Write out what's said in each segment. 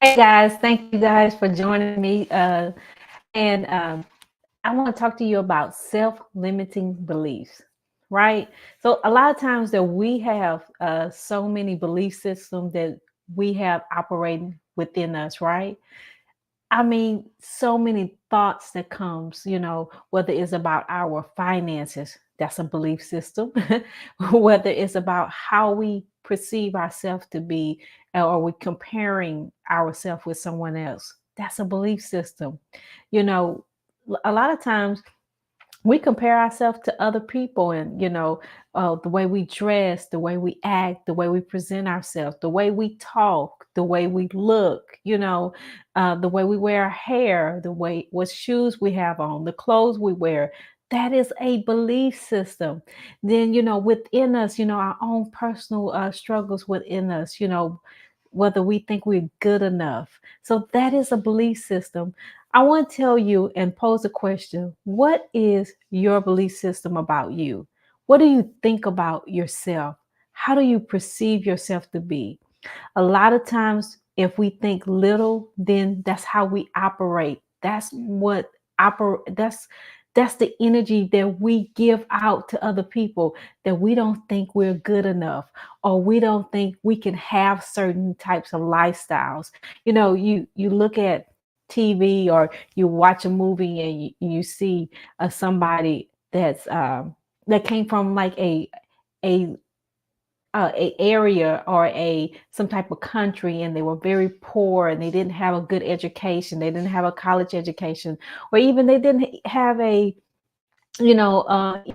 Hey guys, thank you guys for joining me. And I want to talk to you about self-limiting beliefs, right? So a lot of times that we have so many belief systems that we have operating within us, right? I mean, so many thoughts that comes, whether it's about our finances, that's a belief system, whether it's about how we perceive ourselves to be, or we comparing ourselves with someone else, that's a belief system. You know, a lot of times we compare ourselves to other people, and the way we dress, the way we act, the way we present ourselves, the way we talk, the way we look, the way we wear our hair, the way what shoes we have on, the clothes we wear. That is a belief system. Then within us, our own personal struggles within us, whether we think we're good enough. So that is a belief system. I want to tell you and pose a question. What is your belief system about you? What do you think about yourself? How do you perceive yourself to be? A lot of times, if we think little, then that's how we operate. That's the energy that we give out to other people, that we don't think we're good enough, or we don't think we can have certain types of lifestyles. You look at TV, or you watch a movie, and you see somebody that came from like a a area, or a some type of country, and they were very poor, and they didn't have a good education, they didn't have a college education, or even they didn't have a even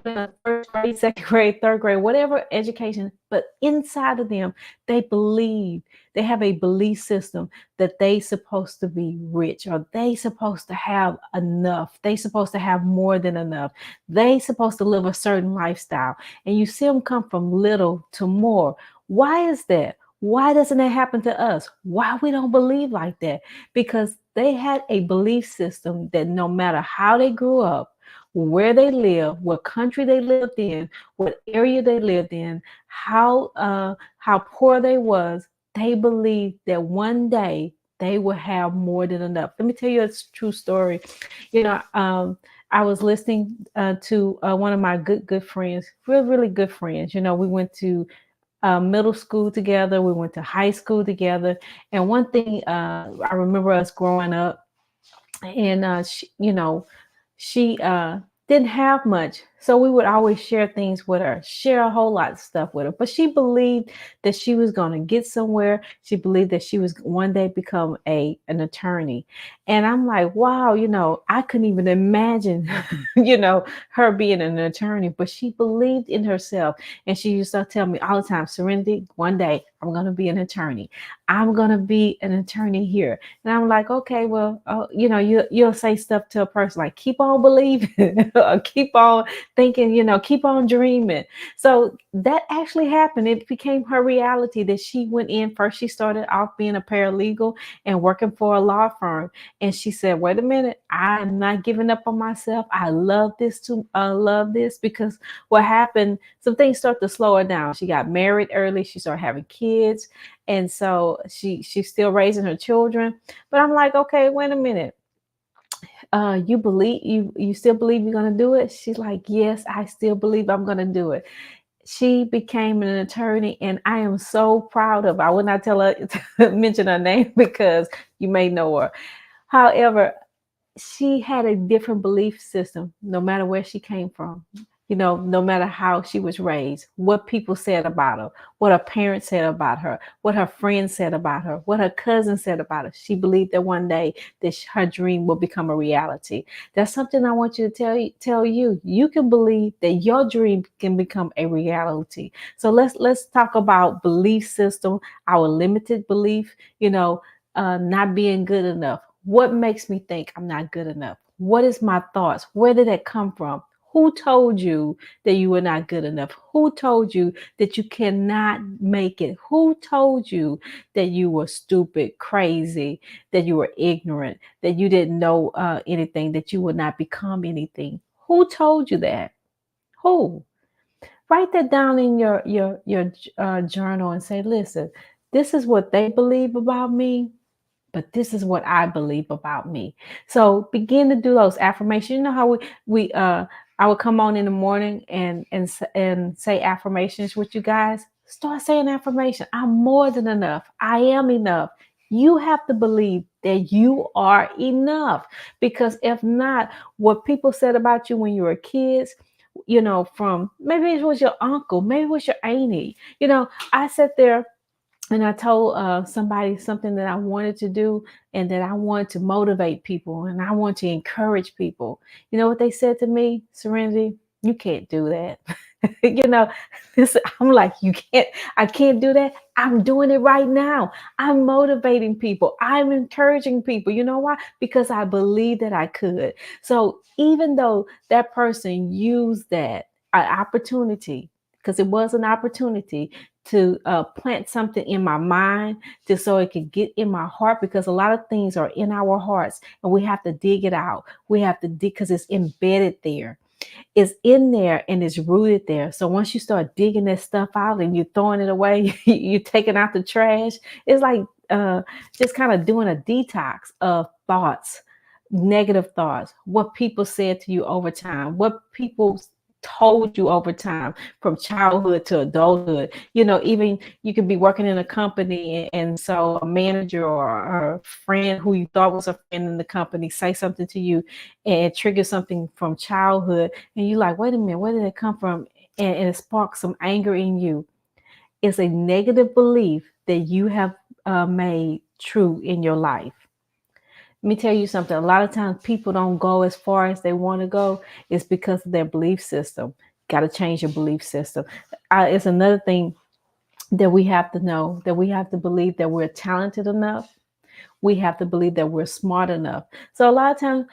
a first grade, second grade, third grade, whatever education, but inside of them, they believe, they have a belief system that they supposed to be rich, or they supposed to have enough. They supposed to have more than enough. They supposed to live a certain lifestyle. And you see them come from little to more. Why is that? Why doesn't it happen to us? Why we don't believe like that? Because they had a belief system that no matter how they grew up, where they live, what country they lived in, what area they lived in, how poor they was, they believed that one day they will have more than enough. Let me tell you a true story. You know, um, I was listening to one of my good friends, really good friends. We went to middle school together, we went to high school together, and one thing I remember us growing up, and she didn't have much, so we would always share things with her, share a whole lot of stuff with her. But she believed that she was going to get somewhere. She believed that she was one day become an attorney. And I'm like, wow, I couldn't even imagine her being an attorney. But she believed in herself, and she used to tell me all the time, Serenity, one day I'm going to be an attorney. I'm going to be an attorney here. And I'm like, okay, well, you'll say stuff to a person like, keep on believing, or keep on thinking, keep on dreaming. So that actually happened. It became her reality that she went in first. She started off being a paralegal and working for a law firm. And she said, wait a minute, I'm not giving up on myself. I love this to love this, because what happened, some things start to slow her down. She got married early. She started having kids. And so she's still raising her children. But I'm like, okay, wait a minute. You still believe you're gonna do it? She's like, yes, I still believe I'm gonna do it. She became an attorney, and I am so proud of her. I would not tell her to mention her name because you may know her. However, she had a different belief system no matter where she came from. No matter how she was raised, what people said about her, what her parents said about her, what her friends said about her, what her cousins said about her. She believed that one day that her dream will become a reality. That's something I want you to tell you. You can believe that your dream can become a reality. So let's talk about belief system, our limited belief, not being good enough. What makes me think I'm not good enough? What is my thoughts? Where did that come from? Who told you that you were not good enough? Who told you that you cannot make it? Who told you that you were stupid, crazy, that you were ignorant, that you didn't know anything, that you would not become anything? Who told you that? Who? Write that down in your journal and say, listen, this is what they believe about me. but this is what I believe about me. So begin to do those affirmations. You know how we I would come on in the morning and say affirmations with you guys. Start saying affirmation. I'm more than enough. I am enough. You have to believe that you are enough, because if not, what people said about you when you were kids, from maybe it was your uncle, maybe it was your auntie. I sat there and I told somebody something that I wanted to do, and that I wanted to motivate people and I want to encourage people. You know what they said to me? Serenity, you can't do that. you know, I'm like, you can't, I can't do that. I'm doing it right now. I'm motivating people. I'm encouraging people. You know why? Because I believe that I could. So even though that person used that opportunity, because it was an opportunity to plant something in my mind, just so it could get in my heart, because a lot of things are in our hearts and we have to dig it out. We have to dig, because it's embedded there. It's in there and it's rooted there. So once you start digging that stuff out and you're throwing it away, you're taking out the trash. It's like just kind of doing a detox of thoughts, negative thoughts, what people said to you over time, what people told you over time, from childhood to adulthood. Even you could be working in a company, and so a manager or a friend who you thought was a friend in the company say something to you and trigger something from childhood, and you're like, wait a minute, where did it come from? And it sparks some anger in you. It's a negative belief that you have made true in your life. Let me tell you something. A lot of times people don't go as far as they want to go. It's because of their belief system. Got to change your belief system. It's another thing that we have to know, that we have to believe that we're talented enough. We have to believe that we're smart enough. So a lot of times,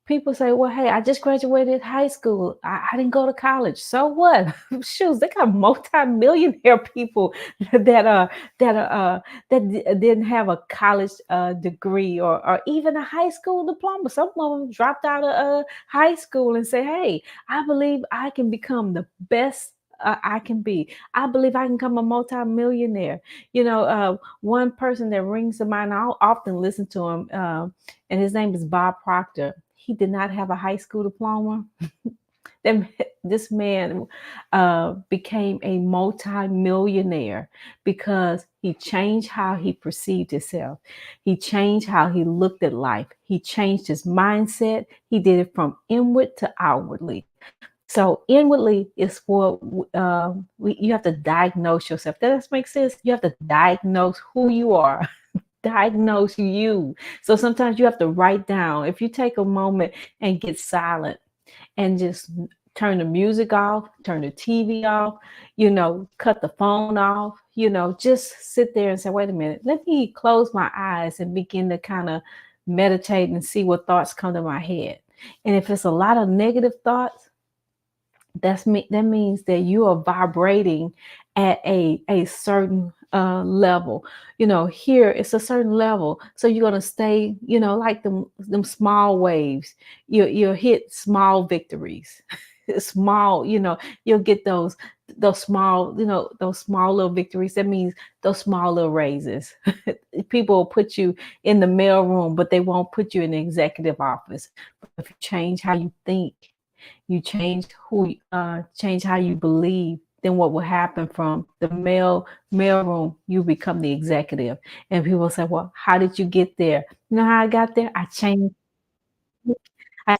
people say, well, hey, I just graduated high school. I didn't go to college. So what? Shoes, they got multi-millionaire people that didn't have a college degree, or even a high school diploma. Some of them dropped out of high school and say, hey, I believe I can become the best I can be. I believe I can become a multi-millionaire. One person that rings to mind, I'll often listen to him, and his name is Bob Proctor. He did not have a high school diploma. This man became a multi-millionaire because he changed how he perceived himself. He changed how he looked at life. He changed his mindset. He did it from inward to outwardly. So inwardly is for you have to diagnose yourself. Does that make sense? You have to diagnose who you are, diagnose you. So sometimes you have to write down. If you take a moment and get silent and just turn the music off, turn the TV off, cut the phone off, just sit there and say, wait a minute, let me close my eyes and begin to kind of meditate and see what thoughts come to my head. And if it's a lot of negative thoughts, that means that you are vibrating at a certain level. Here it's a certain level, so you're going to stay, like them small waves. You'll hit small victories. Small, you'll get those small, those small little victories. That means those small little raises. People will put you in the mail room, but they won't put you in the executive office. But if you change how you think, you change how you believe, then what will happen? From the mail room, you become the executive. And people say, well, how did you get there? You know how I got there? I changed my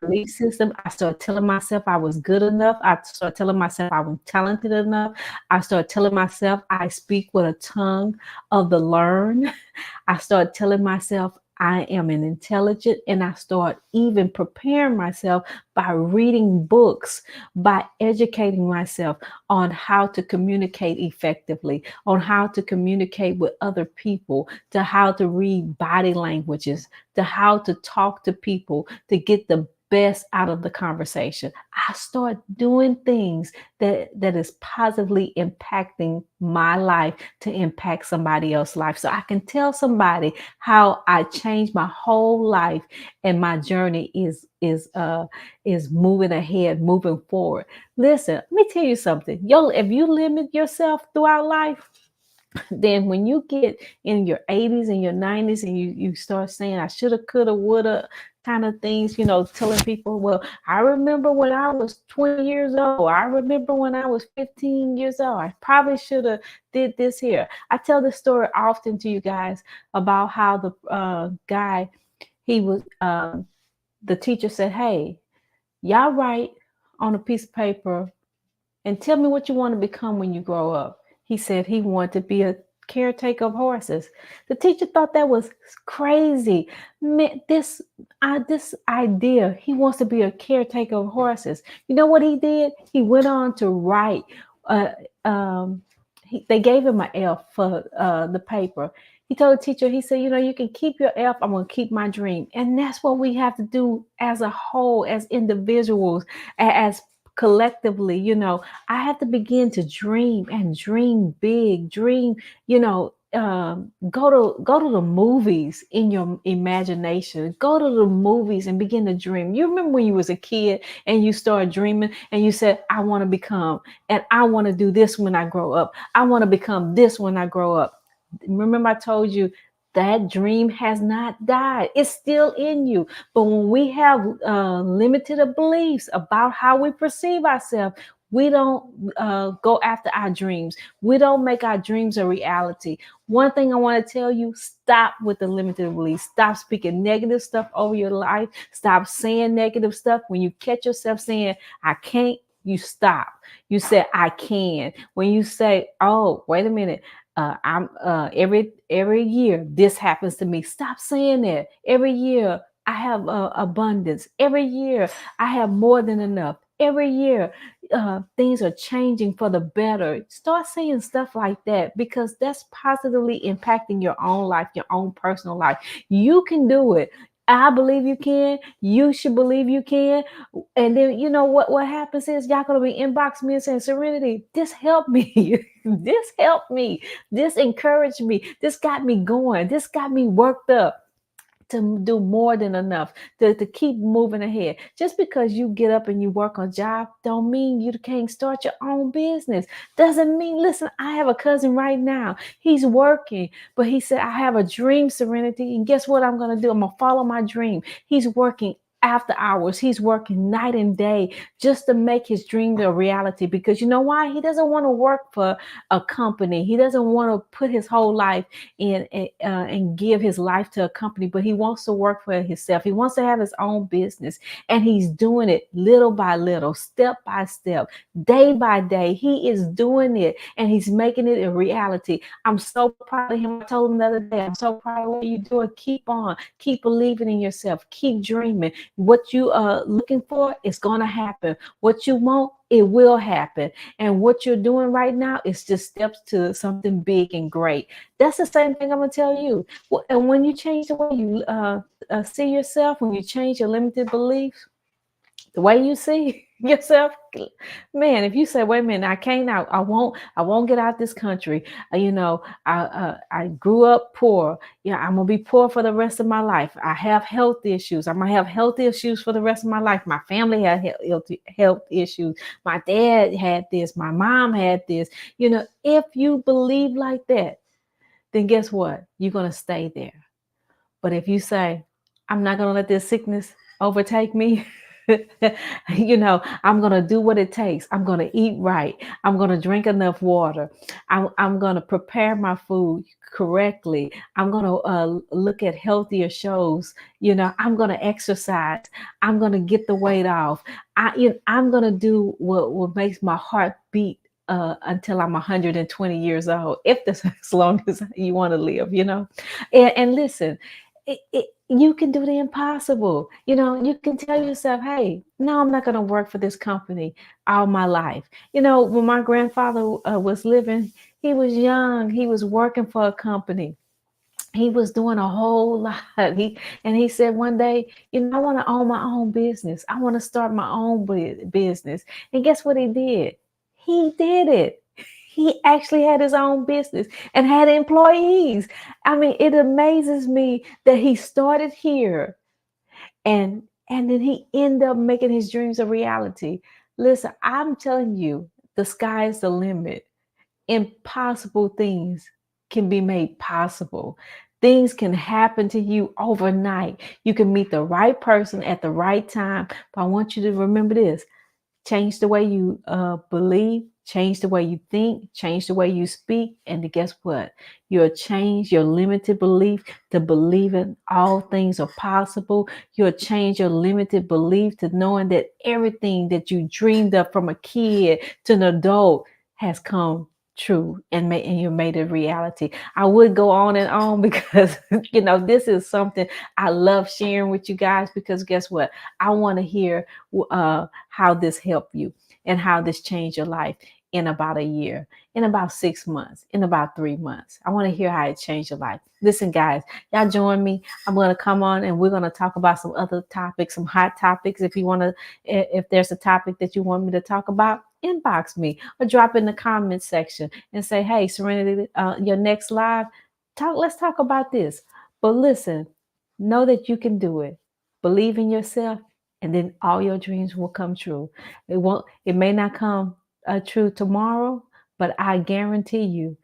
belief system. I started telling myself I was good enough. I started telling myself I was talented enough. I started telling myself I speak with a tongue of the learned. I started telling myself I am an intelligent, and I start even preparing myself by reading books, by educating myself on how to communicate effectively, on how to communicate with other people, to how to read body languages, to how to talk to people to get the best out of the conversation. I start doing things that is positively impacting my life to impact somebody else's life. So I can tell somebody how I changed my whole life, and my journey is moving ahead, moving forward. Listen, let me tell you something. If you limit yourself throughout life, Then when you get in your 80s and your 90s and you start saying I shoulda, coulda, woulda kind of things, telling people, well, I remember when I was 20 years old. I remember when I was 15 years old. I probably should have did this here. I tell this story often to you guys about how the guy, he was the teacher said, hey, y'all write on a piece of paper and tell me what you want to become when you grow up. He said he wanted to be a caretaker of horses. The teacher thought that was crazy. Man, this idea, he wants to be a caretaker of horses. You know what he did? He went on to write. Uh, um, they gave him an F for the paper. He told the teacher, he said, you can keep your F. I'm going to keep my dream. And that's what we have to do as a whole, as individuals, as collectively. I have to begin to dream and dream big, dream, go to the movies in your imagination. Go to the movies and begin to dream. You remember when you was a kid and you started dreaming and you said, I want to become, and I want to do this when I grow up. I want to become this when I grow up. Remember I told you that dream has not died. It's still in you. But when we have limited beliefs about how we perceive ourselves, we don't go after our dreams. We don't make our dreams a reality. One thing I want to tell you, stop with the limited beliefs. Stop speaking negative stuff over your life. Stop saying negative stuff. When you catch yourself saying, I can't, you stop. You say, I can. When you say, oh, wait a minute, I'm every year this happens to me. Stop saying that. Every year I have abundance. Every year I have more than enough. Every year things are changing for the better. Start saying stuff like that, because that's positively impacting your own life, your own personal life. You can do it. I believe you can. You should believe you can. And then you know what happens is y'all gonna be inbox me and saying, Serenity, this helped me. This helped me. This encouraged me. This got me going. This got me worked up to do more than enough, to keep moving ahead. Just because you get up and you work on a job don't mean you can't start your own business. Doesn't mean, listen, I have a cousin right now. He's working, but he said, I have a dream, Serenity. And guess what I'm going to do? I'm going to follow my dream. He's working after hours. He's working night and day just to make his dream a reality, because you know why? He doesn't want to work for a company. He doesn't want to put his whole life and give his life to a company, but he wants to work for himself. He wants to have his own business, and he's doing it little by little, step by step, day by day. He is doing it, and he's making it a reality. I'm so proud of him. I told him the other day, I'm so proud of what you're doing. Keep on, keep believing in yourself, keep dreaming. What you are looking for is going to happen. What you want, it will happen. And what you're doing right now is just steps to something big and great. That's the same thing I'm going to tell you. And when you change the way you see yourself, when you change your limited beliefs, the way you see yourself, man, if you say, wait a minute, I can't out, I won't get out this country. I grew up poor. Yeah, I'm gonna be poor for the rest of my life. I have health issues. I'm gonna have health issues for the rest of my life. My family had health issues. My dad had this. My mom had this. If you believe like that, then guess what? You're gonna stay there. But if you say, I'm not gonna let this sickness overtake me, I'm going to do what it takes. I'm going to eat right. I'm going to drink enough water. I'm going to prepare my food correctly. I'm going to look at healthier shows. I'm going to exercise. I'm going to get the weight off. I'm going to do what makes my heart beat until I'm 120 years old, if that's as long as you want to live, and listen, you can do the impossible. You can tell yourself, hey, no, I'm not going to work for this company all my life. When my grandfather was living, he was young. He was working for a company. He was doing a whole lot. He said one day, I want to own my own business. I want to start my own business. And guess what he did? He did it. He actually had his own business and had employees. I mean, it amazes me that he started here and then he ended up making his dreams a reality. Listen, I'm telling you, the sky is the limit. Impossible things can be made possible. Things can happen to you overnight. You can meet the right person at the right time. But I want you to remember this: change the way you believe, change the way you think, change the way you speak, and guess what? You'll change your limited belief to believing all things are possible. You'll change your limited belief to knowing that everything that you dreamed of from a kid to an adult has come true and you made it reality. I would go on and on because this is something I love sharing with you guys, because guess what? I want to hear how this helped you and how this changed your life in about a year, in about 6 months, in about 3 months. I want to hear how it changed your life. Listen, guys, y'all join me. I'm going to come on and we're going to talk about some other topics, some hot topics. If you want to, if there's a topic that you want me to talk about, inbox me or drop in the comments section and say, hey, Serenity, your next live, let's talk about this. But listen, know that you can do it. Believe in yourself, and then all your dreams will come true. It may not come true tomorrow, but I guarantee you,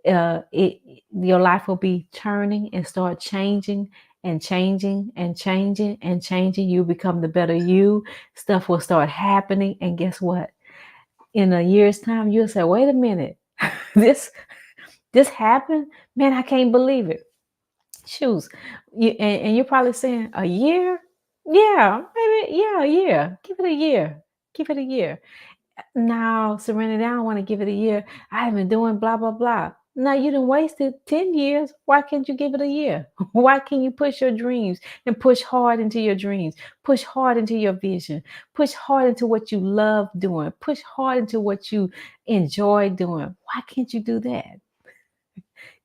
your life will be turning and start changing and changing and changing and changing. You become the better you. Stuff will start happening, and guess what? In a year's time, you'll say, "Wait a minute, this this happened, man! I can't believe it." Shoes. And you're probably saying, a year? Yeah, maybe, yeah, a year. Give it a year. Give it a year. Now, Serenity, I don't want to give it a year. I have been doing blah, blah, blah. Now, you done wasted 10 years. Why can't you give it a year? Why can't you push your dreams and push hard into your dreams? Push hard into your vision. Push hard into what you love doing. Push hard into what you enjoy doing. Why can't you do that?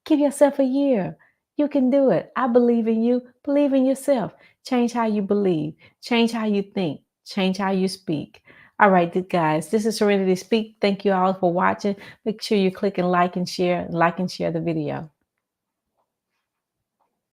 Give yourself a year. You can do it. I believe in you. Believe in yourself. Change how you believe. Change how you think. Change how you speak. All right, guys, this is Serenity Speak. Thank you all for watching. Make sure you click and like and share the video.